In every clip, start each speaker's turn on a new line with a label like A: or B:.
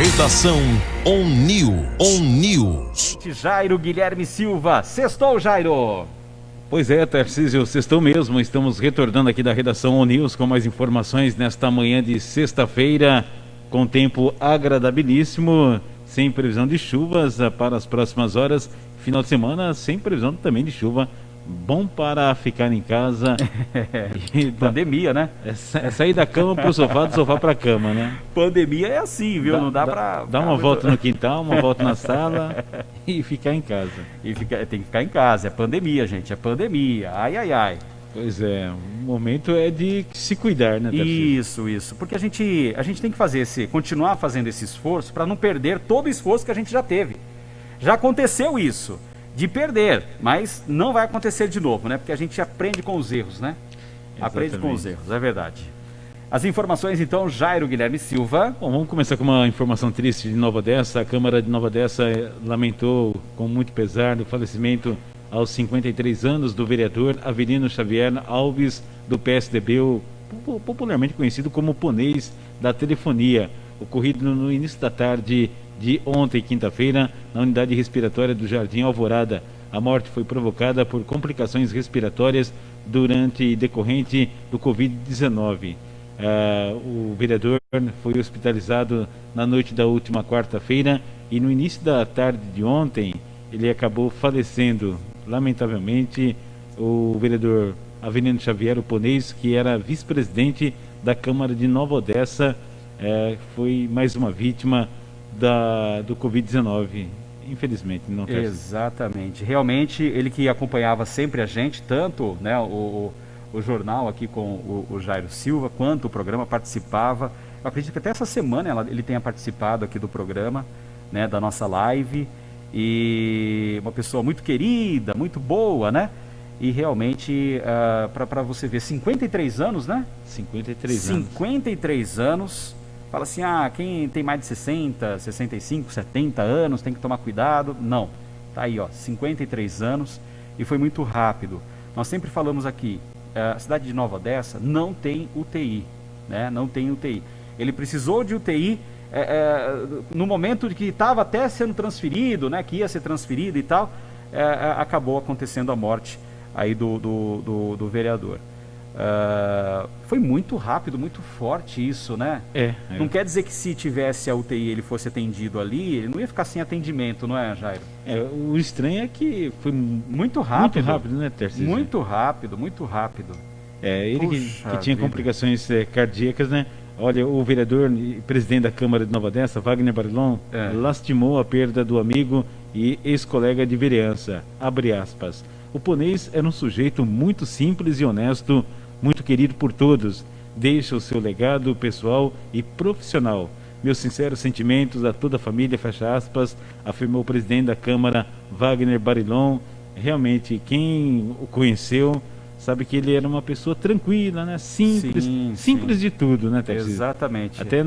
A: Redação On News.
B: Jairo Guilherme Silva. Sextou, Jairo.
C: Pois é, Tarcísio, sextou mesmo. Estamos retornando aqui da redação On News com mais informações nesta manhã de sexta-feira, com tempo agradabilíssimo, sem previsão de chuvas para as próximas horas. Final de semana sem previsão também de chuva. Bom para ficar em casa.
B: Pandemia, né?
C: É sair da cama pro sofá, do sofá pra cama, né?
B: Pandemia é assim, viu? Não dá pra...
C: Dar uma volta no quintal, uma volta na sala e ficar em casa.
B: Tem que ficar em casa. É pandemia, gente. É pandemia. Ai, ai, ai.
C: Pois é. O momento é de se cuidar, né, Tarcísio?
B: Isso. Porque a gente tem que continuar fazendo esse esforço para não perder todo o esforço que a gente já teve. Já aconteceu isso, de perder, mas não vai acontecer de novo, né? Porque a gente aprende com os erros, né?
C: Exatamente.
B: Aprende com os erros, é verdade. As informações então, Jairo Guilherme Silva.
C: Bom, vamos começar com uma informação triste de Nova Odessa. A Câmara de Nova Odessa lamentou com muito pesar o falecimento aos 53 anos do vereador Avelino Xavier Alves, do PSDB, popularmente conhecido como Ponês da Telefonia, ocorrido no início da tarde de ontem, quinta-feira, na unidade respiratória do Jardim Alvorada. A morte foi provocada por complicações respiratórias decorrente do Covid-19. O vereador foi hospitalizado na noite da última quarta-feira e no início da tarde de ontem ele acabou falecendo. Lamentavelmente, o vereador Avelino Xavier, o Ponês, que era vice-presidente da Câmara de Nova Odessa, foi mais uma vítima do Covid-19, infelizmente. Não tem.
B: Exatamente. Realmente, ele que acompanhava sempre a gente, tanto, né, o jornal aqui com o Jairo Silva, quanto o programa participava. Eu acredito que até essa semana ele tenha participado aqui do programa, né, da nossa live. E uma pessoa muito querida, muito boa, né? E realmente, para você ver, 53 anos, né? 53 anos. Fala assim, quem tem mais de 60, 65, 70 anos tem que tomar cuidado. Não, tá aí, ó, 53 anos e foi muito rápido. Nós sempre falamos aqui, a cidade de Nova Odessa não tem UTI, né? Não tem UTI. Ele precisou de UTI no momento de que estava até sendo transferido, né? Que ia ser transferido e tal, acabou acontecendo a morte aí do vereador. Foi muito rápido, muito forte isso, né? Não quer dizer que se tivesse a UTI ele fosse atendido ali, ele não ia ficar sem atendimento, não é, Jairo?
C: O estranho é que foi
B: muito rápido,
C: né, Tarcísio?
B: Muito rápido.
C: Ele que tinha complicações cardíacas, né? Olha, o vereador e presidente da Câmara de Nova Odessa, Wagner Barilon, lastimou a perda do amigo e ex-colega de vereança. Abre aspas. O Ponês era um sujeito muito simples e honesto, muito querido por todos. Deixa o seu legado pessoal e profissional. Meus sinceros sentimentos a toda a família, fecha aspas, afirmou o presidente da Câmara, Wagner Barilon. Realmente, quem o conheceu sabe que ele era uma pessoa tranquila, né? Simples de tudo, né, Tarcísio?
B: Exatamente.
C: Até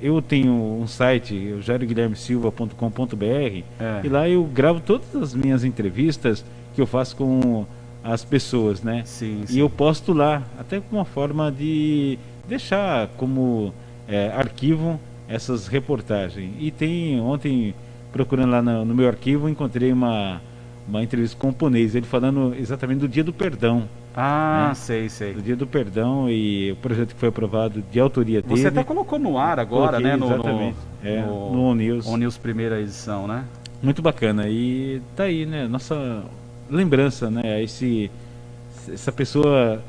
C: eu tenho um site, jairoguilhermesilva.com.br, e lá eu gravo todas as minhas entrevistas que eu faço com as pessoas, né? E eu posto lá, até com uma forma de deixar como arquivo essas reportagens. E ontem, procurando lá no meu arquivo, encontrei uma entrevista com o Ponês, ele falando exatamente do Dia do Perdão. Né?
B: Sei.
C: Do Dia do Perdão e o projeto que foi aprovado de autoria dele.
B: Você até colocou no ar agora, né?
C: Exatamente. No On News.
B: On News primeira edição, né?
C: Muito bacana. E tá aí, né? Nossa lembrança, né? Essa pessoa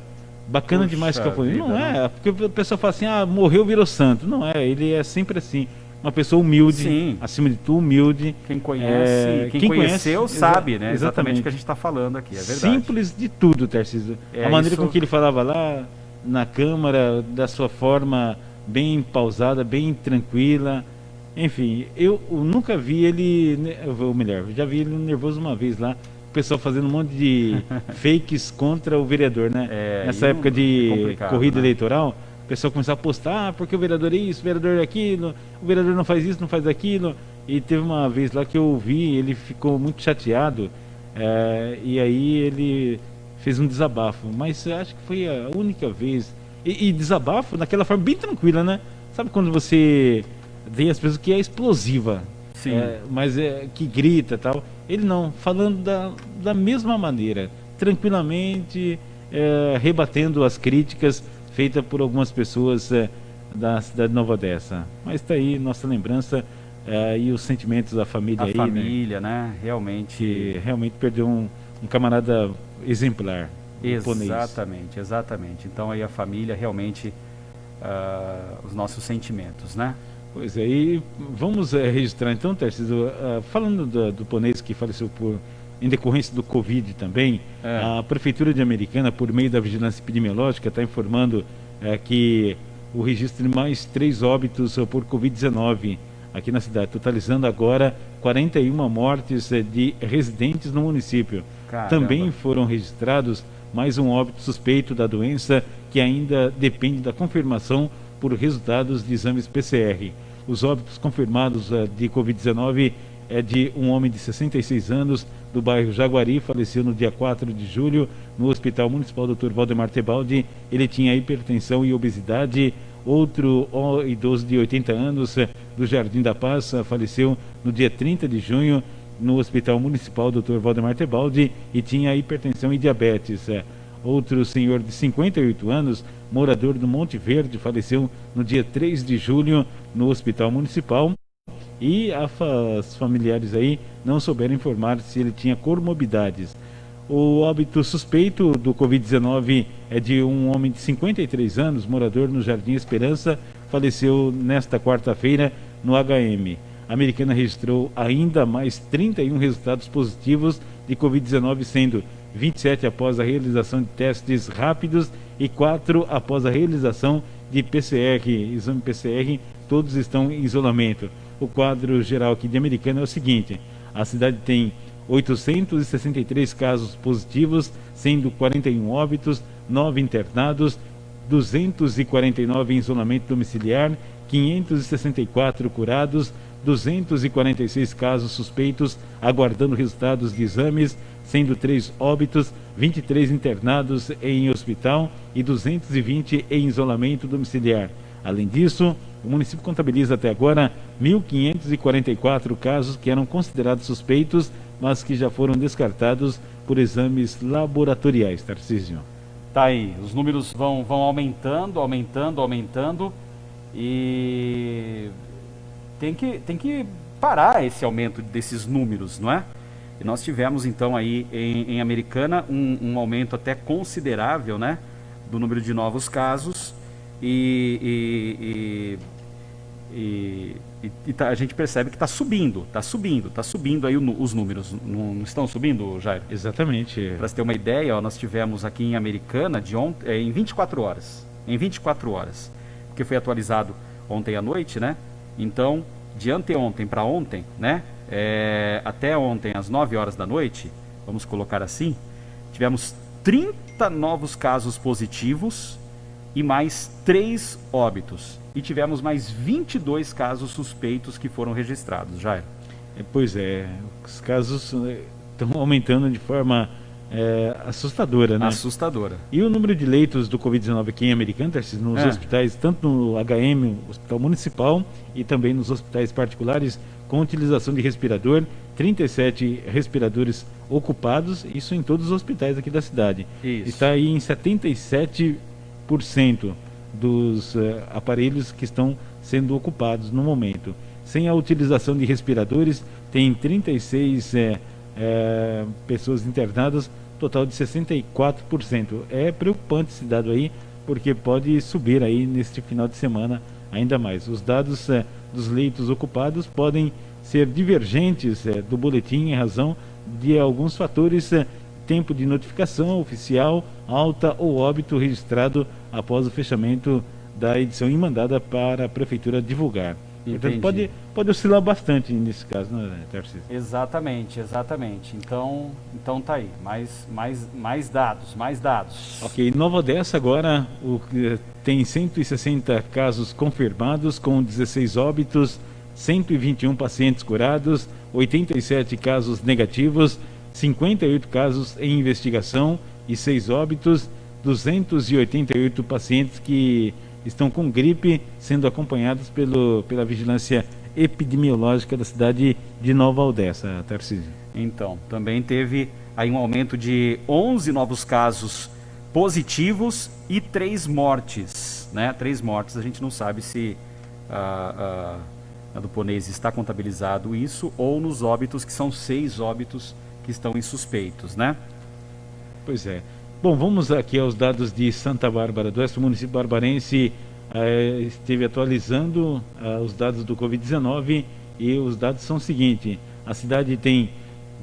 C: bacana demais que foi. Não é, porque a pessoa fala assim, morreu, virou santo. Não é, ele é sempre assim. Uma pessoa humilde, acima de tudo humilde.
B: Quem conhece, quem conheceu sabe, né? Exatamente o que a gente está falando aqui, é verdade.
C: Simples de tudo, Tarcísio. A maneira com que ele falava lá na Câmara, da sua forma bem pausada, bem tranquila. Enfim, eu nunca vi ele, ou melhor, já vi ele nervoso uma vez lá, o pessoal fazendo um monte de fakes contra o vereador, né? Nessa época de corrida eleitoral. O pessoal começou a postar, porque o vereador é isso, o vereador é aquilo, o vereador não faz isso, não faz aquilo. E teve uma vez lá que eu vi, ele ficou muito chateado, e aí ele fez um desabafo. Mas acho que foi a única vez. E desabafo naquela forma bem tranquila, né? Sabe quando você tem as pessoas que é explosiva,
B: Sim.
C: mas que grita e tal. Ele não, falando da mesma maneira, tranquilamente, rebatendo as críticas feitas por algumas pessoas da cidade de Nova Odessa. Mas está aí nossa lembrança e os sentimentos da família aí,
B: família, né? Realmente.
C: Que realmente perdeu um camarada exemplar.
B: Exatamente, exatamente. Então aí a família realmente, os nossos sentimentos, né?
C: Pois é, e vamos registrar então, Tarcísio, falando do ponês que faleceu em decorrência do Covid também, a Prefeitura de Americana, por meio da Vigilância Epidemiológica, está informando que o registro de mais 3 óbitos por Covid-19 aqui na cidade, totalizando agora 41 mortes de residentes no município.
B: Caramba.
C: Também foram registrados mais um óbito suspeito da doença, que ainda depende da confirmação por resultados de exames PCR. Os óbitos confirmados de Covid-19 é de um homem de 66 anos do bairro Jaguari, faleceu no dia 4 de julho no Hospital Municipal Dr. Valdemar Tebaldi. Ele tinha hipertensão e obesidade. Outro idoso de 80 anos do Jardim da Paz faleceu no dia 30 de junho no Hospital Municipal Dr. Valdemar Tebaldi e tinha hipertensão e diabetes. Outro senhor de 58 anos, morador do Monte Verde, faleceu no dia 3 de julho no Hospital Municipal. E os familiares aí não souberam informar se ele tinha comorbidades. O óbito suspeito do Covid-19 é de um homem de 53 anos, morador no Jardim Esperança, faleceu nesta quarta-feira no HM. A Americana registrou ainda mais 31 resultados positivos de Covid-19, sendo 27 após a realização de testes rápidos e 4 após a realização de PCR, exame PCR, todos estão em isolamento. O quadro geral aqui de Americana é o seguinte: a cidade tem 863 casos positivos, sendo 41 óbitos, 9 internados, 249 em isolamento domiciliar, 564 curados, 246 casos suspeitos aguardando resultados de exames, sendo 3 óbitos, 23 internados em hospital e 220 em isolamento domiciliar. Além disso, o município contabiliza até agora 1.544 casos que eram considerados suspeitos, mas que já foram descartados por exames laboratoriais. Tarcísio.
B: Tá aí, os números vão aumentando e tem que parar esse aumento desses números, não é? E nós tivemos então aí em Americana um aumento até considerável, né, do número de novos casos e a gente percebe que está subindo aí os números. Não estão subindo, Jair?
C: Exatamente.
B: Para você ter uma ideia, nós tivemos aqui em Americana em 24 horas, porque foi atualizado ontem à noite, né? Então, de anteontem para ontem, né? Até ontem às 9 horas da noite, vamos colocar assim, tivemos 30 novos casos positivos e mais 3 óbitos. E tivemos mais 22 casos suspeitos que foram registrados, Jair.
C: Pois é, os casos estão aumentando de forma assustadora, né?
B: Assustadora.
C: E o número de leitos do Covid-19 aqui em Americana, nos hospitais, tanto no HM, Hospital Municipal, e também nos hospitais particulares, com utilização de respirador, 37 respiradores ocupados, isso em todos os hospitais aqui da cidade.
B: Isso.
C: Está aí em 77% dos aparelhos que estão sendo ocupados no momento. Sem a utilização de respiradores, tem 36 pessoas internadas, total de 64%. É preocupante esse dado aí, porque pode subir aí neste final de semana ainda mais. Os dados dos leitos ocupados podem ser divergentes do boletim em razão de alguns fatores, tempo de notificação oficial, alta ou óbito registrado após o fechamento da edição e mandada para a Prefeitura divulgar. Portanto, pode oscilar bastante nesse caso, né, Tarcísio?
B: Exatamente. Então tá aí, mais dados.
C: Ok, Nova Odessa agora tem 160 casos confirmados, com 16 óbitos, 121 pacientes curados, 87 casos negativos, 58 casos em investigação e 6 óbitos, 288 pacientes que estão com gripe, sendo acompanhados pela vigilância epidemiológica da cidade de Nova Odessa, Tarcísio.
B: Então, também teve aí um aumento de 11 novos casos positivos e 3 mortes, né? 3 mortes, a gente não sabe se a do Ponese está contabilizado isso ou nos óbitos, que são 6 óbitos que estão em suspeitos, né?
C: Pois é. Bom, vamos aqui aos dados de Santa Bárbara do Oeste. O município barbarense esteve atualizando os dados do Covid-19 e os dados são os seguintes. A cidade tem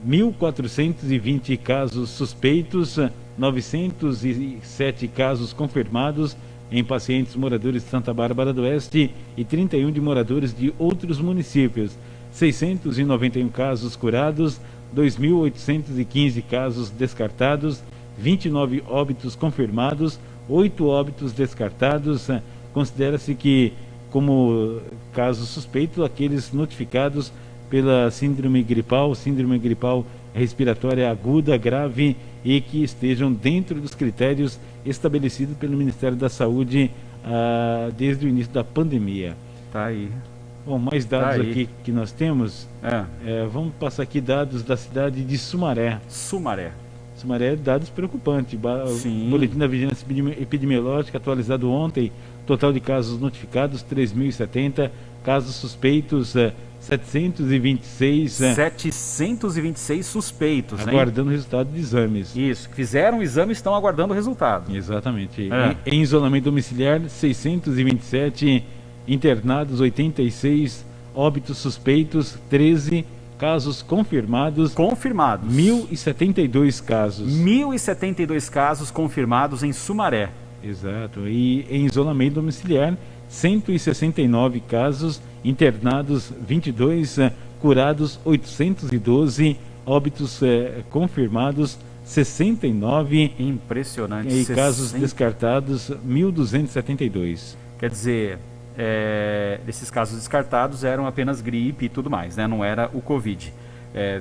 C: 1.420 casos suspeitos, 907 casos confirmados em pacientes moradores de Santa Bárbara do Oeste e 31 de moradores de outros municípios. 691 casos curados, 2.815 casos descartados, 29 óbitos confirmados, 8 óbitos descartados. Considera-se que, como casos suspeitos, aqueles notificados pela síndrome gripal respiratória aguda, grave e que estejam dentro dos critérios estabelecidos pelo Ministério da Saúde desde o início da pandemia.
B: Tá aí.
C: Bom, mais dados aqui que nós temos. Vamos passar aqui dados da cidade de Sumaré.
B: Sumaré,
C: dados preocupantes.
B: Sim.
C: Boletim da Vigilância Epidemiológica atualizado ontem. Total de casos notificados 3.070, casos suspeitos 726.
B: 726 suspeitos,
C: aguardando o resultado de exames.
B: Isso, fizeram o exame e estão aguardando o resultado.
C: Exatamente. Em isolamento domiciliar, 627, internados 86, óbitos suspeitos 13, casos confirmados 1.072 casos.
B: 1.072 casos confirmados em Sumaré.
C: Exato. E em isolamento domiciliar, 169 casos, internados 22, curados 812, óbitos confirmados 69.
B: Impressionante.
C: E casos descartados 1.272.
B: Quer dizer, esses casos descartados eram apenas gripe e tudo mais, né? Não era o Covid.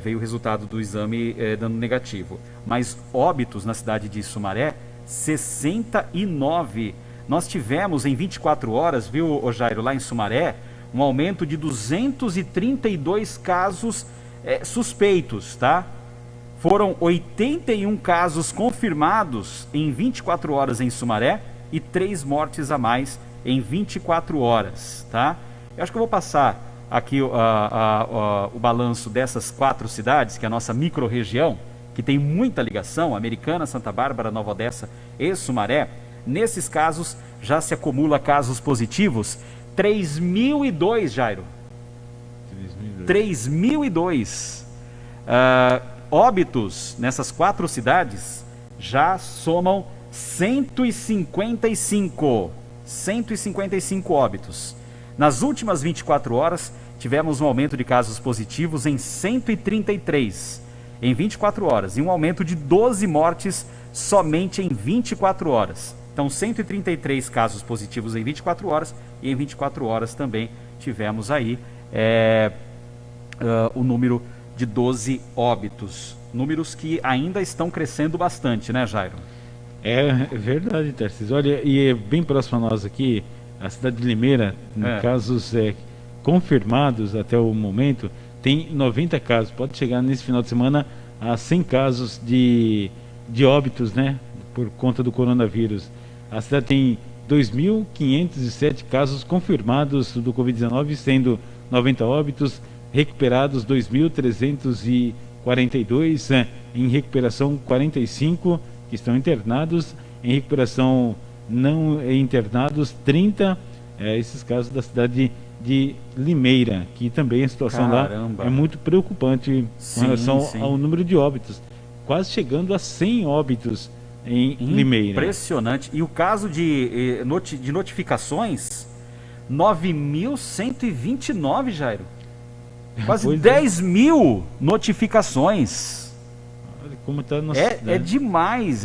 B: Veio o resultado do exame dando negativo. Mas óbitos na cidade de Sumaré, 69. Nós tivemos em 24 horas, viu, Jairo, lá em Sumaré, um aumento de 232 casos suspeitos, tá? Foram 81 casos confirmados em 24 horas em Sumaré e 3 mortes a mais em 24 horas, tá? Eu acho que eu vou passar aqui o balanço dessas 4 cidades, que é a nossa micro-região, que tem muita ligação, Americana, Santa Bárbara, Nova Odessa e Sumaré. Nesses casos, já se acumula casos positivos, 3.002, Jairo. 3.002. Óbitos nessas 4 cidades já somam 155. 155 óbitos. Nas últimas 24 horas, tivemos um aumento de casos positivos em 133 em 24 horas e um aumento de 12 mortes somente em 24 horas. Então, 133 casos positivos em 24 horas e em 24 horas também tivemos aí o número de 12 óbitos. Números que ainda estão crescendo bastante, né, Jairo?
C: É verdade, Tarcísio. Olha, e é bem próximo a nós aqui, a cidade de Limeira, casos confirmados até o momento, tem 90 casos. Pode chegar nesse final de semana a 100 casos de óbitos, né, por conta do coronavírus. A cidade tem 2.507 casos confirmados do Covid-19, sendo 90 óbitos, recuperados 2.342, em recuperação 45 que estão internados, em recuperação não internados 30, esses casos da cidade de Limeira, que também a situação lá é muito preocupante com relação ao número de óbitos, quase chegando a 100 óbitos em Limeira.
B: Impressionante. E o caso de notificações, 9.129, Jairo. Quase 10.000 notificações.
C: Olha como está nossa
B: demais,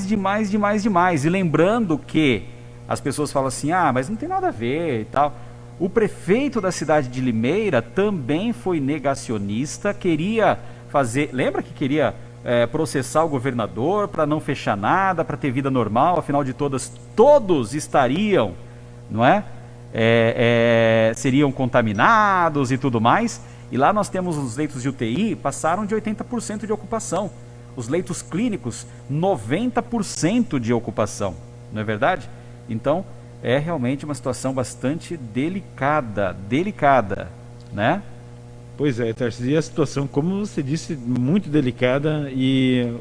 B: demais. E lembrando que as pessoas falam assim, mas não tem nada a ver e tal. O prefeito da cidade de Limeira também foi negacionista, queria fazer... Lembra que queria processar o governador para não fechar nada, para ter vida normal, afinal de todos estariam não é? Seriam contaminados e tudo mais. E lá nós temos os leitos de UTI passaram de 80% de ocupação. Os leitos clínicos, 90% de ocupação, não é verdade? Então, é realmente uma situação bastante delicada, né?
C: Pois é, Tarcísio, e a situação, como você disse, muito delicada e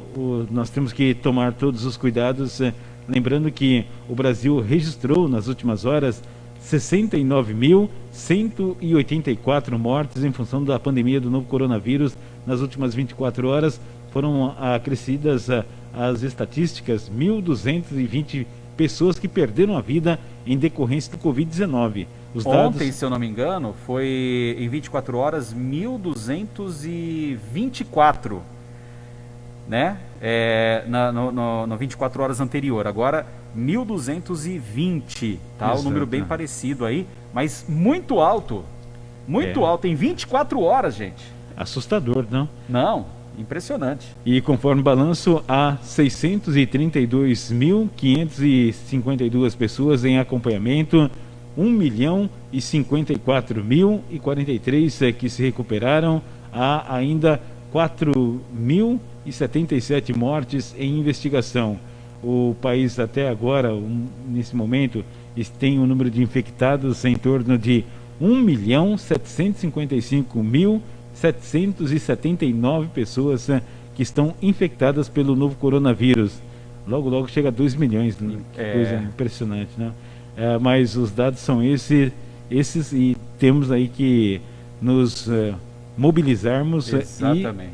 C: nós temos que tomar todos os cuidados, lembrando que o Brasil registrou nas últimas horas 69.184 mortes em função da pandemia do novo coronavírus. Nas últimas 24 horas foram acrescidas as estatísticas, 1.220 pessoas que perderam a vida em decorrência do Covid-19.
B: Ontem, se eu não me engano, foi em 24 horas 1.224, né? No 24 horas anterior. Agora 1.220, tá?
C: Exato.
B: Um número bem parecido aí, mas muito alto. Muito alto, em 24 horas, gente.
C: Assustador, não?
B: Não, impressionante.
C: E conforme o balanço, há 632.552 pessoas em acompanhamento, 1.054.043 que se recuperaram, há ainda 4.077 mortes em investigação. O país até agora, nesse momento, tem um número de infectados em torno de 1.755.779 pessoas que estão infectadas pelo novo coronavírus. Logo, logo chega a 2 milhões, né? Que coisa impressionante, né? Mas os dados são esses e temos aí que nos mobilizarmos e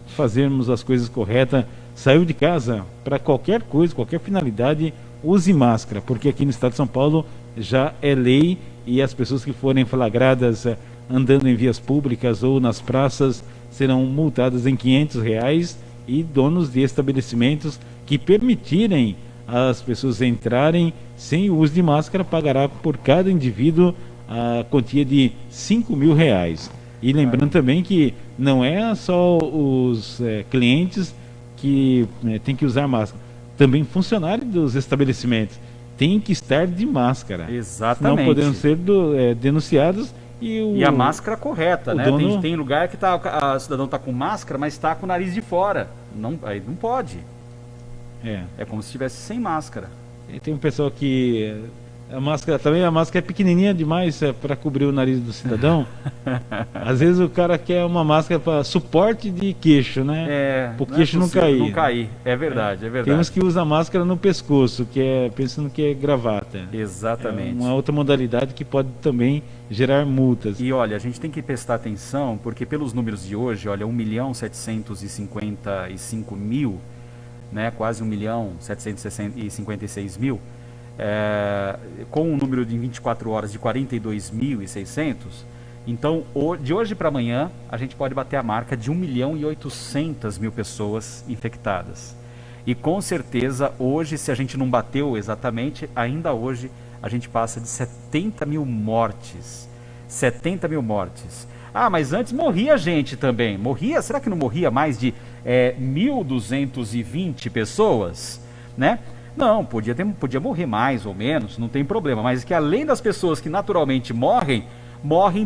C: fazermos as coisas corretas. Saiu de casa para qualquer coisa, qualquer finalidade, use máscara, porque aqui no estado de São Paulo já é lei e as pessoas que forem flagradas andando em vias públicas ou nas praças serão multadas em R$500 e donos de estabelecimentos que permitirem as pessoas entrarem sem o uso de máscara pagará por cada indivíduo a quantia de R$5.000. E lembrando também que não é só os clientes que têm que usar máscara, também funcionários dos estabelecimentos têm que estar de máscara.
B: Exatamente.
C: Não podem ser denunciados. E
B: a máscara correta, né? Tem lugar que o cidadão está com máscara, mas está com o nariz de fora. Aí não pode. É como se estivesse sem máscara.
C: E tem um pessoal que a máscara é pequenininha demais para cobrir o nariz do cidadão. Às vezes o cara quer uma máscara para suporte de queixo, né? Para o queixo não cair.
B: Não cair, é verdade.
C: Tem uns que usam máscara no pescoço, pensando que é gravata.
B: Exatamente.
C: É uma outra modalidade que pode também gerar multas.
B: E olha, a gente tem que prestar atenção, porque pelos números de hoje, olha, 1.755.000, né? Quase 1.756.000. Com um número de 24 horas de 42.600, então de hoje para amanhã a gente pode bater a marca de 1.800.000 pessoas infectadas. E com certeza hoje, se a gente não bateu exatamente, ainda hoje a gente passa de 70.000 mortes. 70.000 mortes. Ah, mas antes morria gente também. Morria? Será que não morria mais de 1.220 pessoas, né? Não, podia morrer mais ou menos, não tem problema. Mas que além das pessoas que naturalmente morrem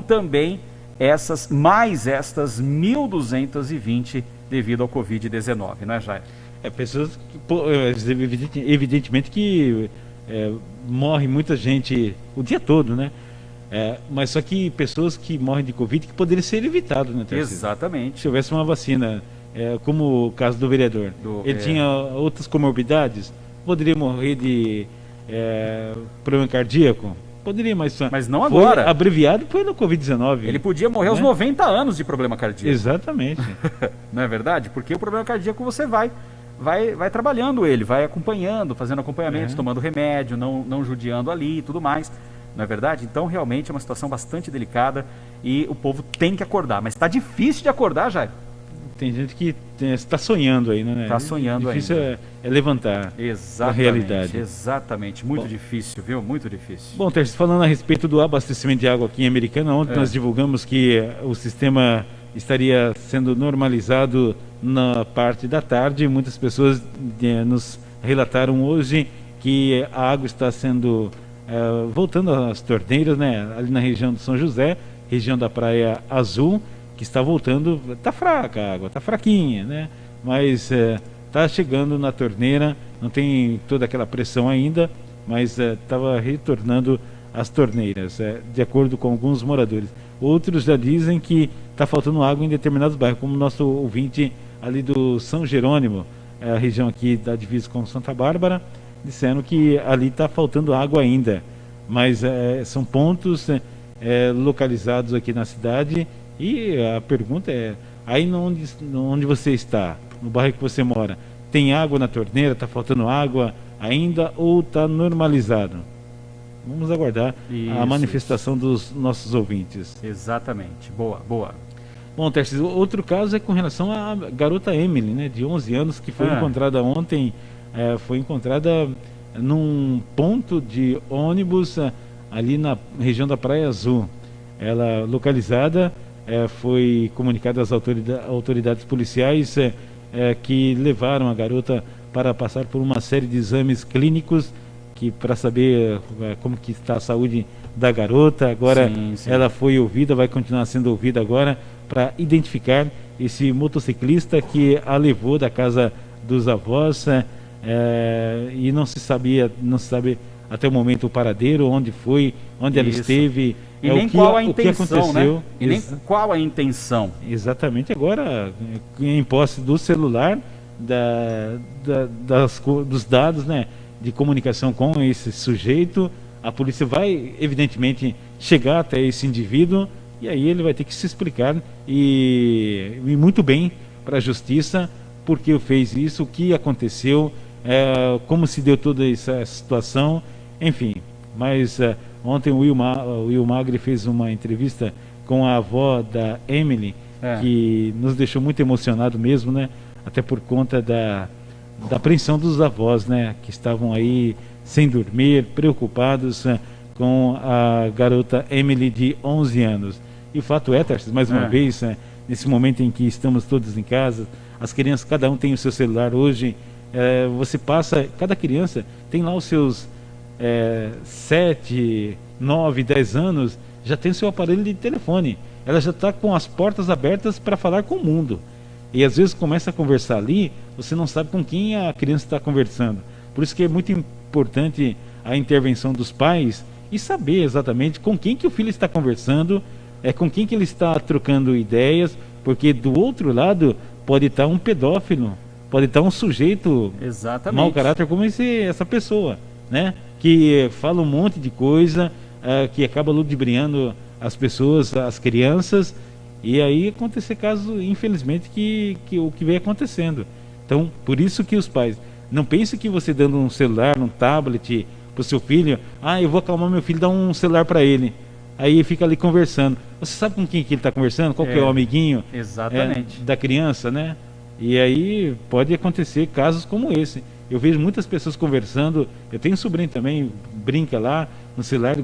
B: também estas 1.220 devido ao Covid-19, não é, Jair?
C: Pessoas que, evidentemente que morre muita gente o dia todo, né? Mas só que pessoas que morrem de Covid que poderiam ser evitadas, né, Tarcísio?
B: Exatamente.
C: Se houvesse uma vacina, como o caso do vereador, ele tinha outras comorbidades, poderia morrer de problema cardíaco? Poderia, mas não agora. Abreviado foi no Covid-19.
B: Ele podia morrer aos 90 anos de problema cardíaco.
C: Exatamente.
B: Não é verdade? Porque o problema cardíaco você vai trabalhando ele, vai acompanhando, fazendo acompanhamento, tomando remédio, não judiando ali e tudo mais. Não é verdade? Então realmente é uma situação bastante delicada e o povo tem que acordar. Mas está difícil de acordar, Jair.
C: Tem gente que está sonhando aí, né?
B: Está sonhando ainda.
C: Difícil é levantar a realidade.
B: Exatamente, muito difícil, viu? Muito difícil.
C: Bom, Terce, falando a respeito do abastecimento de água aqui em Americana, ontem nós divulgamos que o sistema estaria sendo normalizado na parte da tarde. Muitas pessoas nos relataram hoje que a água está sendo voltando às torneiras, né, ali na região do São José, região da Praia Azul, que está voltando, está fraca a água, está fraquinha, né, mas está chegando na torneira, não tem toda aquela pressão ainda, mas estava retornando às torneiras, de acordo com alguns moradores. Outros já dizem que está faltando água em determinados bairros, como o nosso ouvinte ali do São Jerônimo, a região aqui da divisa com Santa Bárbara, disseram que ali está faltando água ainda, mas são pontos localizados aqui na cidade. E a pergunta é, aí onde você está, no bairro que você mora, tem água na torneira, está faltando água ainda ou está normalizado? Vamos aguardar a manifestação dos nossos ouvintes.
B: Exatamente, boa, boa.
C: Bom, Tarcísio, outro caso é com relação à garota Emily, né, de 11 anos, que foi encontrada ontem, foi encontrada num ponto de ônibus ali na região da Praia Azul. Ela localizada, foi comunicada às autoridades policiais que levaram a garota para passar por uma série de exames clínicos para saber como que está a saúde da garota. Agora sim. Ela foi ouvida, vai continuar sendo ouvida agora para identificar esse motociclista que a levou da casa dos avós, e não se sabe até o momento o paradeiro, onde foi, onde ela esteve,
B: e nem qual a intenção, né? E nem qual a intenção.
C: Exatamente, agora em posse do celular, dos dados, né, de comunicação com esse sujeito, a polícia vai evidentemente chegar até esse indivíduo e aí ele vai ter que se explicar e muito bem para a justiça porque fez isso, o que aconteceu, como se deu toda essa situação, enfim. Mas ontem o Will Magri fez uma entrevista com a avó da Emily, que nos deixou muito emocionado mesmo, né? Até por conta da apreensão dos avós, né? Que estavam aí sem dormir, preocupados com a garota Emily de 11 anos. E o fato é, Tarcísio, mais uma vez, nesse momento em que estamos todos em casa, as crianças, cada um tem o seu celular hoje, você passa, cada criança tem lá os seus 7, 9, 10 anos, já tem o seu aparelho de telefone. Ela já está com as portas abertas para falar com o mundo. E às vezes começa a conversar ali, você não sabe com quem a criança está conversando. Por isso que é muito importante a intervenção dos pais e saber exatamente com quem que o filho está conversando, com quem que ele está trocando ideias, porque do outro lado pode estar um pedófilo, pode estar um sujeito mau caráter como essa pessoa, né? Que fala um monte de coisa, que acaba ludibriando as pessoas, as crianças, e aí acontecer casos, infelizmente, que o que vem acontecendo. Então, por isso que os pais, não pensem que você dando um celular, um tablet para o seu filho, eu vou acalmar meu filho, dá um celular para ele. Aí fica ali conversando. Você sabe com quem que ele está conversando? Qual que é o amiguinho da criança, né? E aí pode acontecer casos como esse. Eu vejo muitas pessoas conversando. Eu tenho um sobrinho também, brinca lá no celular,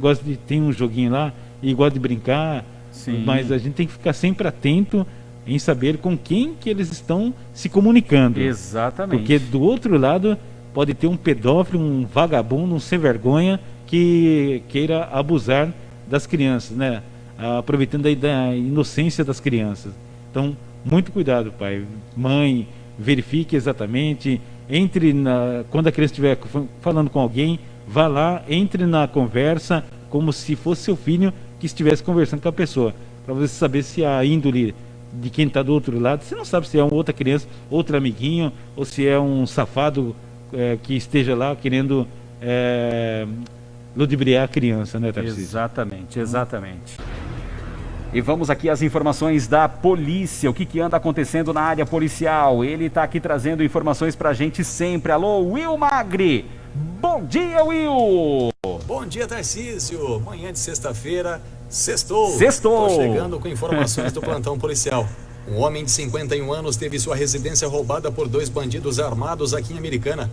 C: tem um joguinho lá e gosta de brincar. Sim. Mas a gente tem que ficar sempre atento em saber com quem que eles estão se comunicando.
B: Exatamente.
C: Porque do outro lado pode ter um pedófilo, um vagabundo, um sem vergonha que queira abusar das crianças, né? Aproveitando aí da inocência das crianças. Então, muito cuidado, pai, mãe, verifique exatamente, quando a criança estiver falando com alguém, vá lá, entre na conversa como se fosse seu filho que estivesse conversando com a pessoa, para você saber se a índole de quem está do outro lado, você não sabe se é uma outra criança, outro amiguinho, ou se é um safado que esteja lá querendo ludibriar a criança, né, Tarcísio?
B: Exatamente. E vamos aqui às informações da polícia, o que anda acontecendo na área policial. Ele está aqui trazendo informações pra gente sempre. Alô, Will Magri! Bom dia, Will!
D: Bom dia, Tarcísio! Manhã de sexta-feira, sextou!
B: Tô
D: chegando com informações do plantão policial. Um homem de 51 anos teve sua residência roubada por 2 bandidos armados aqui em Americana.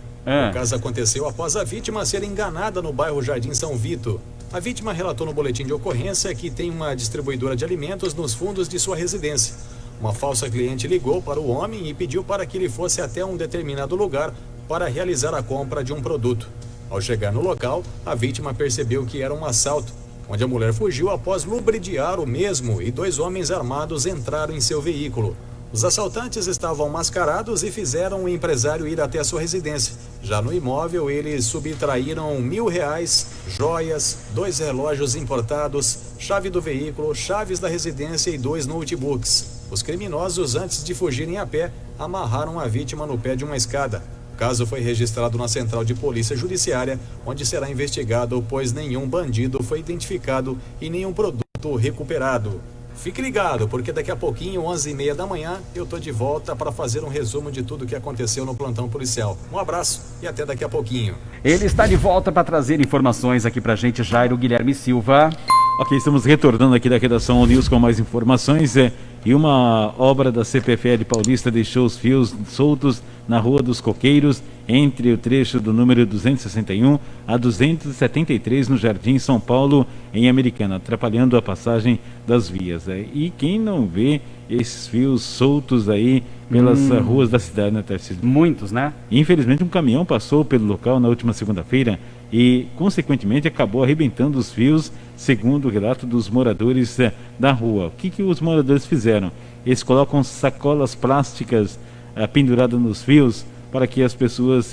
D: O caso aconteceu após a vítima ser enganada no bairro Jardim São Vito. A vítima relatou no boletim de ocorrência que tem uma distribuidora de alimentos nos fundos de sua residência. Uma falsa cliente ligou para o homem e pediu para que ele fosse até um determinado lugar para realizar a compra de um produto. Ao chegar no local, a vítima percebeu que era um assalto, onde a mulher fugiu após lubridiar o mesmo e 2 homens armados entraram em seu veículo. Os assaltantes estavam mascarados e fizeram o empresário ir até a sua residência. Já no imóvel, eles subtraíram R$1.000, joias, 2 relógios importados, chave do veículo, chaves da residência e 2 notebooks. Os criminosos, antes de fugirem a pé, amarraram a vítima no pé de uma escada. O caso foi registrado na Central de Polícia Judiciária, onde será investigado, pois nenhum bandido foi identificado e nenhum produto recuperado. Fique ligado, porque daqui a pouquinho, 11h30 da manhã, eu tô de volta para fazer um resumo de tudo o que aconteceu no plantão policial. Um abraço e até daqui a pouquinho.
B: Ele está de volta para trazer informações aqui pra gente, Jairo Guilherme Silva.
C: Ok, estamos retornando aqui da redação All News com mais informações. E uma obra da CPFL Paulista deixou os fios soltos na Rua dos Coqueiros, entre o trecho do número 261 a 273 no Jardim São Paulo, em Americana, atrapalhando a passagem das vias. E quem não vê esses fios soltos aí pelas ruas da cidade, né, Tarcísio?
B: Muitos, né?
C: Infelizmente, um caminhão passou pelo local na última segunda-feira e, consequentemente, acabou arrebentando os fios, segundo o relato dos moradores da rua. O que os moradores fizeram? Eles colocam sacolas plásticas penduradas nos fios para que as pessoas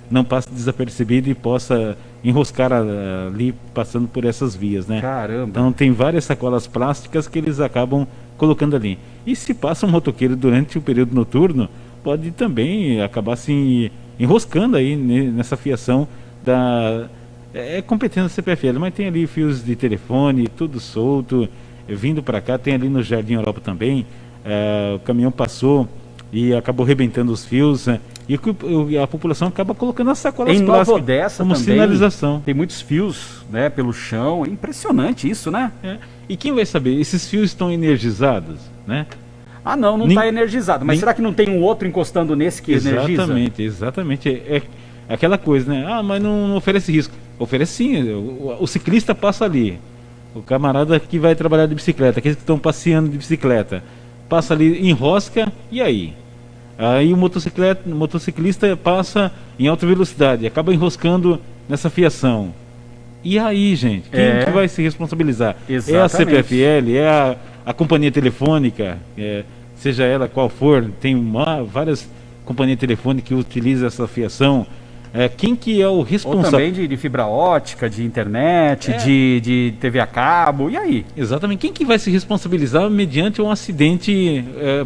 C: não passem desapercebidas e possam enroscar ali, passando por essas vias, né?
B: Caramba!
C: Então, tem várias sacolas plásticas que eles acabam colocando ali. E se passa um motoqueiro durante o período noturno, pode também acabar se enroscando aí nessa fiação da... É competência da CPFL, mas tem ali fios de telefone, tudo solto, vindo para cá. Tem ali no Jardim Europa também, o caminhão passou e acabou arrebentando os fios, e a população acaba colocando as sacolas plásticas
B: Nova Odessa
C: como
B: também,
C: sinalização.
B: Tem muitos fios, né, pelo chão. É impressionante isso, né?
C: E quem vai saber? Esses fios estão energizados, né?
B: Ah, não está energizado. Mas será que não tem um outro encostando nesse que energiza?
C: Exatamente. É aquela coisa, né? Ah, mas não oferece risco. Oferece sim. O ciclista passa ali. O camarada que vai trabalhar de bicicleta, aqueles que estão passeando de bicicleta, passa ali, enrosca, e aí? Aí o motociclista passa em alta velocidade, acaba enroscando nessa fiação. E aí, gente? Quem que vai se responsabilizar?
B: Exatamente.
C: É a CPFL? É a companhia telefônica? Seja ela qual for, tem várias companhias telefônicas que utilizam essa fiação. Quem que é o responsável?
B: Ou também de fibra ótica, de internet, de TV a cabo, e aí?
C: Exatamente. Quem que vai se responsabilizar mediante um acidente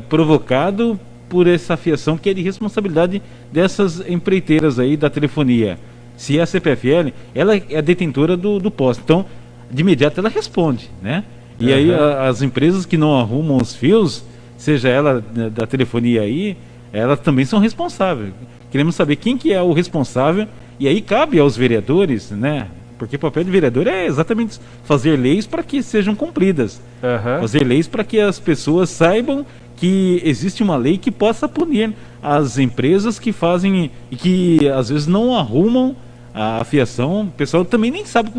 C: provocado por essa fiação, que é de responsabilidade dessas empreiteiras aí da telefonia? Se é a CPFL, ela é a detentora do poste, então de imediato ela responde, né? E aí as empresas que não arrumam os fios, seja ela da telefonia aí, elas também são responsáveis. Queremos saber quem que é o responsável, e aí cabe aos vereadores, né? Porque o papel do vereador é exatamente fazer leis para que sejam cumpridas. Fazer leis para que as pessoas saibam que existe uma lei que possa punir as empresas que fazem e que às vezes não arrumam a fiação. O pessoal também nem sabe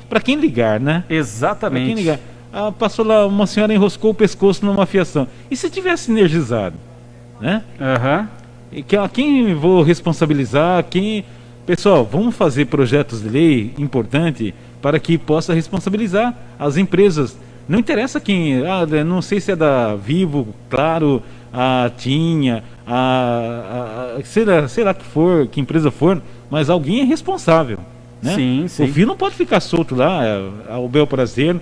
C: para quem ligar, né?
B: Exatamente.
C: Pra quem ligar. Passou lá, uma senhora enroscou o pescoço numa fiação. E se tivesse energizado, né? E quem vou responsabilizar? Pessoal, vamos fazer projetos de lei importante para que possa responsabilizar as empresas. Não interessa quem, não sei se é da Vivo, Claro, a Tinha, sei lá que for, que empresa for, mas alguém é responsável, né?
B: Sim.
C: O fio não pode ficar solto lá, ao bel prazer,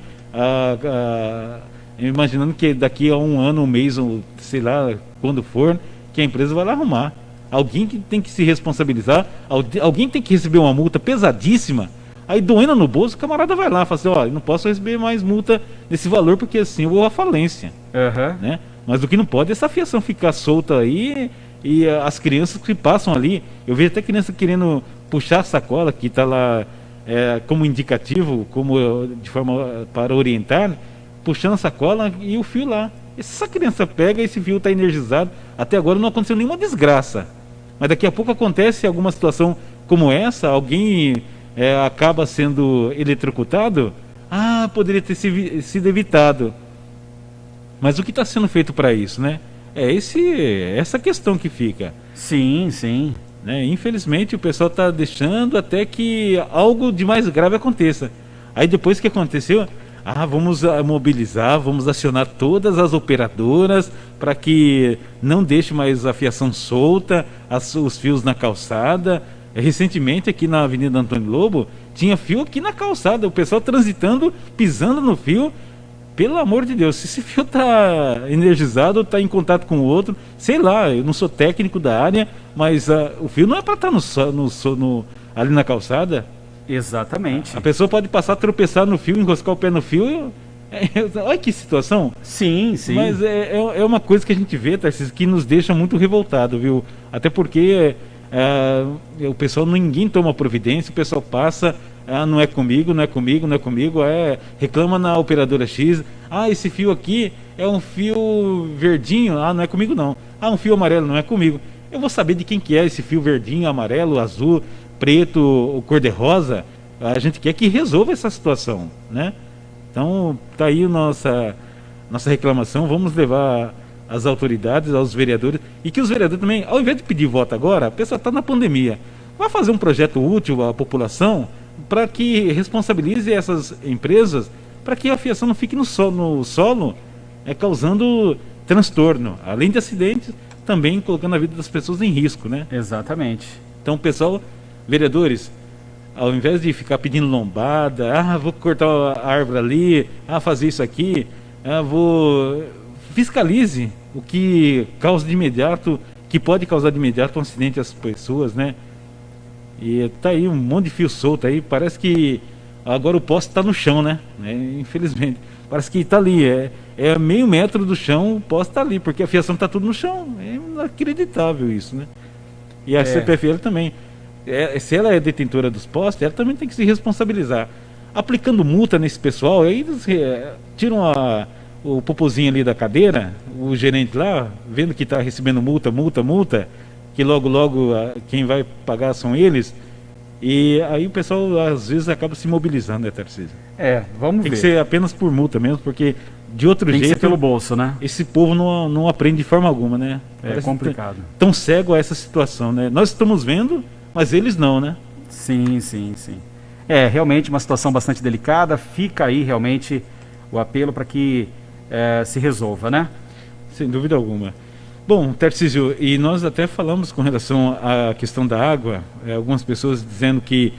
C: imaginando que daqui a um ano, um mês, ou sei lá, quando for, que a empresa vai lá arrumar. Alguém que tem que se responsabilizar, alguém tem que receber uma multa pesadíssima. Aí, doendo no bolso, o camarada vai lá e fala assim: eu não posso receber mais multa desse valor, porque assim eu vou à falência. Né? Mas o que não pode é essa fiação ficar solta aí, e as crianças que passam ali. Eu vejo até criança querendo puxar a sacola, que está lá como indicativo, de forma para orientar, puxando a sacola e o fio lá. E se essa criança pega, esse fio está energizado. Até agora não aconteceu nenhuma desgraça. Mas daqui a pouco acontece alguma situação como essa, alguém acaba sendo eletrocutado. Poderia ter sido evitado. Mas o que está sendo feito para isso, né? É essa questão que fica.
B: Sim.
C: né? Infelizmente o pessoal está deixando até que algo de mais grave aconteça. Aí depois que aconteceu, vamos mobilizar, vamos acionar todas as operadoras para que não deixe mais a fiação solta, os fios na calçada. Recentemente aqui na Avenida Antônio Lobo tinha fio aqui na calçada, o pessoal transitando, pisando no fio. Pelo amor de Deus, se esse fio está energizado, está em contato com o outro, sei lá, eu não sou técnico da área, mas o fio não é para estar ali na calçada.
B: Exatamente.
C: A pessoa pode passar, tropeçar no fio, enroscar o pé no fio. Olha que situação.
B: Sim, sim.
C: Mas é uma coisa que a gente vê, Tarcísio, que nos deixa muito revoltado, viu? Até porque o pessoal, ninguém toma providência, o pessoal passa, não é comigo, não é comigo, não é comigo, reclama na operadora X, esse fio aqui é um fio verdinho, não é comigo não. Um fio amarelo, não é comigo. Eu vou saber de quem que é esse fio verdinho, amarelo, azul, preto, cor-de-rosa. A gente quer que resolva essa situação, né? Então, tá aí nossa reclamação, vamos levar às autoridades, aos vereadores, e que os vereadores também, ao invés de pedir voto agora, a pessoa está na pandemia, vai fazer um projeto útil à população para que responsabilize essas empresas, para que a fiação não fique no solo, causando transtorno, além de acidentes, também colocando a vida das pessoas em risco, né?
B: Exatamente.
C: Então, pessoal, vereadores, ao invés de ficar pedindo lombada, vou cortar a árvore ali, fazer isso aqui, fiscalize o que causa de imediato, que pode causar de imediato um acidente às pessoas, né? E tá aí um monte de fio solto aí, parece que agora o poste está no chão, né? Infelizmente, parece que está ali, é meio metro do chão, o poste está ali, porque a fiação está tudo no chão, é inacreditável isso, né? E a CPFL também, se ela é detentora dos postes, ela também tem que se responsabilizar, aplicando multa nesse pessoal. Aí eles tiram o popozinho ali da cadeira, o gerente lá, vendo que está recebendo multa, que logo quem vai pagar são eles, e aí o pessoal às vezes acaba se mobilizando, né, Tarcísio?
B: Vamos ver.
C: Tem que ser apenas por multa mesmo, porque de outro jeito...
B: Tem que ser pelo bolso, né?
C: Esse povo não aprende de forma alguma, né?
B: Parece complicado.
C: Tão cego a essa situação, né? Nós estamos vendo, mas eles não, né?
B: Sim. Realmente uma situação bastante delicada, fica aí realmente o apelo para que se resolva, né?
C: Sem dúvida alguma. Bom, Tarcísio, e nós até falamos com relação à questão da água, algumas pessoas dizendo que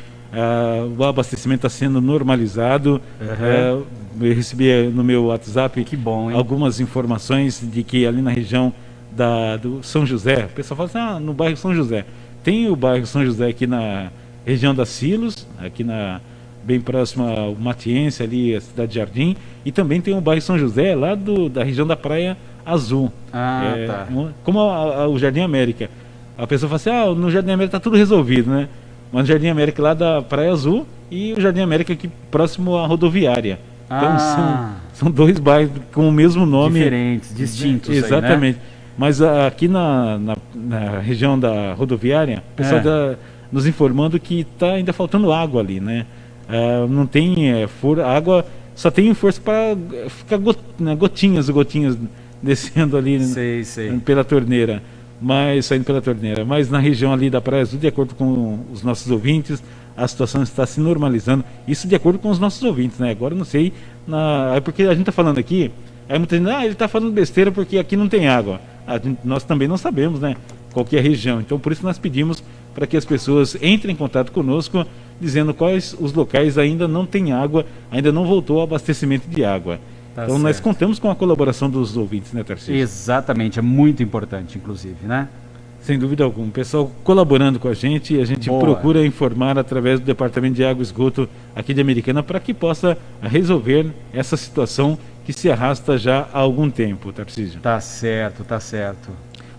C: o abastecimento está sendo normalizado. Eu recebi no meu WhatsApp algumas informações de que ali na região do São José, o pessoal fala assim, no bairro São José. Tem o bairro São José aqui na região da Silos, aqui bem próximo ao Matiense, ali a cidade de Jardim, e também tem o bairro São José, lá da região da Praia Azul.
B: Tá.
C: Como o Jardim América. A pessoa fala assim, no Jardim América está tudo resolvido, né? Mas o Jardim América lá da Praia Azul e o Jardim América aqui próximo à rodoviária. Então são dois bairros com o mesmo nome.
B: Diferentes, distintos.
C: Exatamente. Aí, né? Mas aqui na região da rodoviária, o pessoal está nos informando que está ainda faltando água ali, né? Não tem água, só tem força para ficar gotinhas descendo ali pela torneira, saindo pela torneira. Mas na região ali da Praia Azul, de acordo com os nossos ouvintes, a situação está se normalizando. Isso de acordo com os nossos ouvintes, né? Agora eu não sei, porque a gente está falando aqui, aí muita gente, ele está falando besteira porque aqui não tem água. Nós também não sabemos, né? Qual que é a região. Então por isso nós pedimos para que as pessoas entrem em contato conosco, dizendo quais os locais ainda não tem água, ainda não voltou ao abastecimento de água. Então certo. Nós contamos com a colaboração dos ouvintes, né, Tarcísio?
B: Exatamente, é muito importante, inclusive, né?
C: Sem dúvida alguma. O pessoal colaborando com a gente procura informar através do Departamento de Água e Esgoto aqui de Americana para que possa resolver essa situação que se arrasta já há algum tempo, Tarcísio.
B: Tá certo.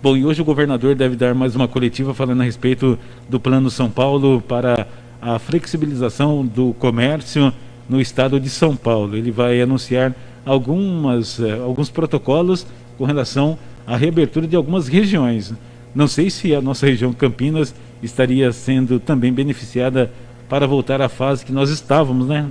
C: Bom, e hoje o governador deve dar mais uma coletiva falando a respeito do Plano São Paulo para a flexibilização do comércio no estado de São Paulo. Ele vai anunciar alguns protocolos com relação à reabertura de algumas regiões. Não sei se a nossa região Campinas estaria sendo também beneficiada para voltar à fase que nós estávamos, né?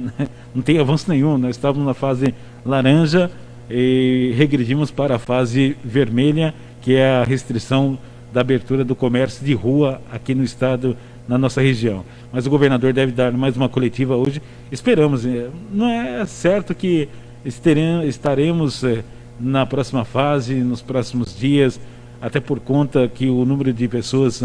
C: Não tem avanço nenhum, nós estávamos na fase laranja e regredimos para a fase vermelha, que é a restrição da abertura do comércio de rua aqui no estado, na nossa região. Mas o governador deve dar mais uma coletiva hoje. Esperamos, não é certo que estaremos na próxima fase, nos próximos dias, até por conta que o número de pessoas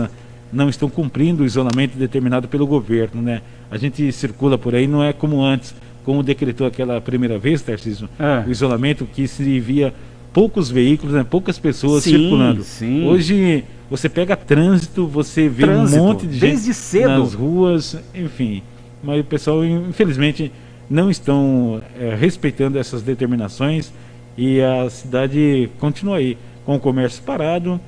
C: não estão cumprindo o isolamento determinado pelo governo, né? A gente circula por aí, não é como antes, como decretou aquela primeira vez, Tarcísio, o isolamento, que se via poucos veículos, né, poucas pessoas circulando.
B: Sim.
C: Hoje você pega trânsito, você vê um monte de gente
B: desde cedo
C: nas ruas, enfim. Mas o pessoal, infelizmente, não estão respeitando essas determinações, e a cidade continua aí com o comércio parado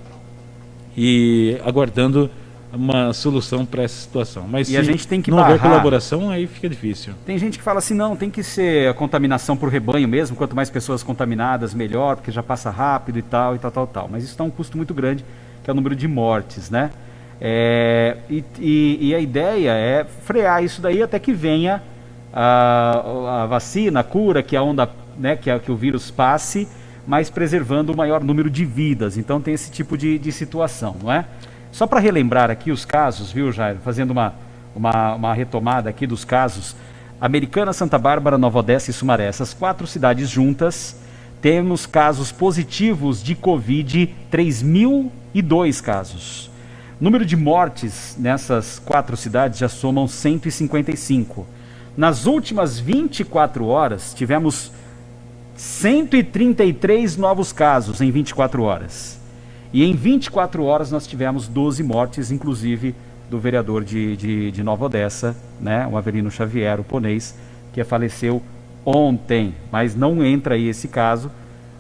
C: e aguardando uma solução para essa situação. Mas
B: e
C: se
B: a gente tem que
C: não houver
B: barrar.
C: colaboração, aí fica difícil.
B: Tem gente que fala assim, não, tem que ser a contaminação por rebanho mesmo, quanto mais pessoas contaminadas, melhor, porque já passa rápido e tal. Mas isso dá um custo muito grande, que é o número de mortes, né? E a ideia é frear isso daí até que venha a vacina, a cura, que a onda, né, que o vírus passe, mas preservando o maior número de vidas. Então tem esse tipo de situação, não é? Só para relembrar aqui os casos, viu, Jairo? Fazendo uma retomada aqui dos casos. Americana, Santa Bárbara, Nova Odessa e Sumaré, essas 4 cidades juntas, temos casos positivos de Covid, 3.002 casos. Número de mortes nessas 4 cidades já somam 155. Nas últimas 24 horas, tivemos 133 novos casos em 24 horas. E em 24 horas nós tivemos 12 mortes, inclusive do vereador de Nova Odessa, né, o Avelino Xavier, o ponês, que faleceu ontem. Mas não entra aí esse caso,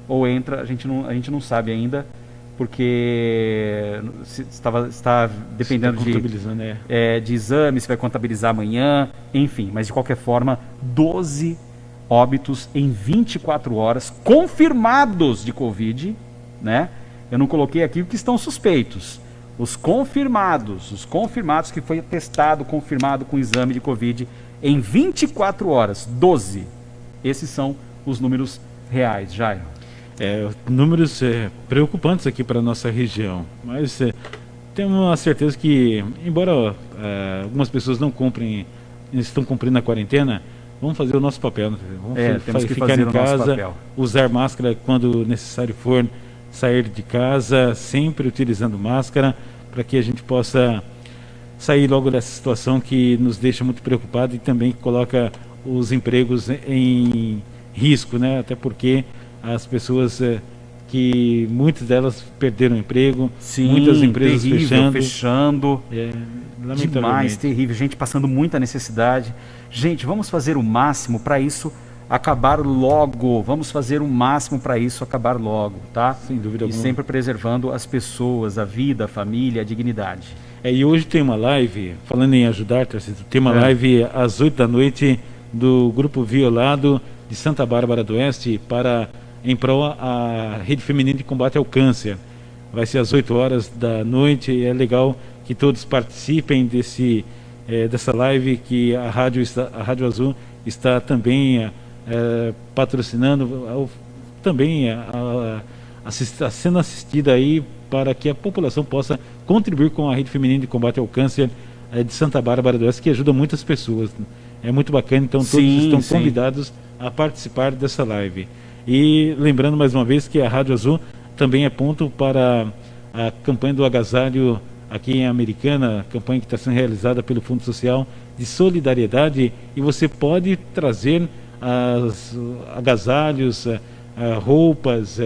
B: ou entra, a gente não sabe ainda, porque está dependendo de exame, se vai contabilizar amanhã, enfim. Mas de qualquer forma, 12 óbitos em 24 horas, confirmados de Covid, né? Eu não coloquei aqui porque estão suspeitos. Os confirmados que foi testado, confirmado com exame de Covid em 24 horas, 12. Esses são os números reais, Jairo.
C: Números preocupantes aqui para a nossa região. Mas temos a certeza que, embora algumas pessoas não estão cumprindo a quarentena, vamos fazer o nosso papel.
B: Temos que
C: ficar
B: fazer
C: em casa,
B: o nosso papel.
C: Usar máscara quando necessário for, sair de casa, sempre utilizando máscara, para que a gente possa sair logo dessa situação que nos deixa muito preocupado e também coloca os empregos em risco, né? Até porque as pessoas que muitas delas perderam emprego, muitas empresas
B: fechando. Demais, terrível, gente passando muita necessidade. Gente, vamos fazer o máximo para isso acabar logo, vamos fazer o máximo para isso acabar logo, tá?
C: Sem dúvida alguma.
B: E sempre preservando as pessoas, a vida, a família, a dignidade.
C: E hoje tem uma live, falando em ajudar, Tarcísio, tem uma live às 8 da noite do Grupo Violado de Santa Bárbara do Oeste em prol a Rede Feminina de Combate ao Câncer. Vai ser às 8 horas da noite e é legal que todos participem dessa live que a Rádio Azul está também patrocinando, também sendo assistida aí para que a população possa contribuir com a Rede Feminina de Combate ao Câncer de Santa Bárbara do Oeste, que ajuda muitas pessoas. É muito bacana, então todos estão convidados a participar dessa live. E lembrando mais uma vez que a Rádio Azul também é ponto para a campanha do agasalho aqui em Americana, campanha que está sendo realizada pelo Fundo Social de Solidariedade, e você pode trazer agasalhos, roupas,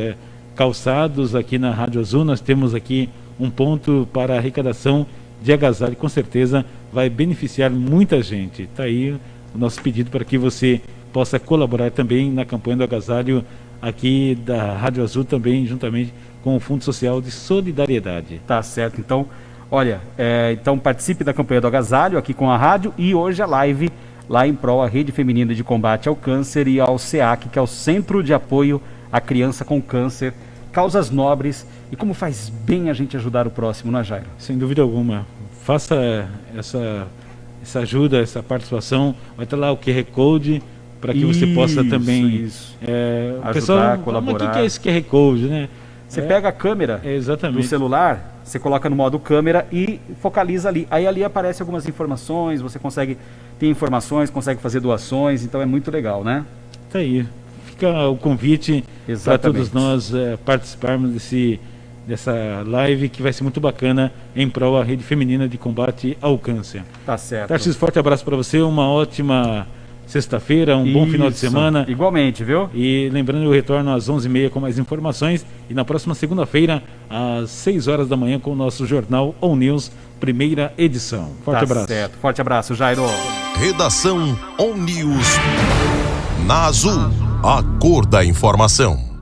C: calçados aqui na Rádio Azul. Nós temos aqui um ponto para arrecadação de agasalho, e com certeza vai beneficiar muita gente. Está aí o nosso pedido para que você possa colaborar também na campanha do agasalho aqui da Rádio Azul, também juntamente com o Fundo Social de Solidariedade.
B: Tá certo, então, olha, então participe da campanha do agasalho aqui com a rádio, e hoje a live lá em prol à Rede Feminina de Combate ao Câncer e ao SEAC, que é o Centro de Apoio à Criança com Câncer, causas nobres. E como faz bem a gente ajudar o próximo, não é, Jairo?
C: Sem dúvida alguma. Faça essa ajuda, essa participação. Vai estar lá o QR Code para que você possa também
B: ajudar,
C: pessoal,
B: colaborar.
C: Mas o que é esse QR Code, né?
B: Você pega a câmera do celular, Você coloca no modo câmera e focaliza ali. Aí ali aparece algumas informações, você consegue ter informações, consegue fazer doações, então é muito legal, né?
C: Tá aí. Fica o convite para todos nós participarmos dessa live, que vai ser muito bacana, em prol da Rede Feminina de Combate ao Câncer.
B: Tá certo.
C: Tarcísio, forte abraço para você, uma ótima sexta-feira, bom final de semana.
B: Igualmente, viu?
C: E lembrando, eu retorno às 11h30 com mais informações e na próxima segunda-feira, às 6 horas da manhã, com o nosso jornal On News, primeira edição. Forte abraço.
B: Certo. Forte abraço, Jairo.
A: Redação On News. Na Azul, a cor da informação.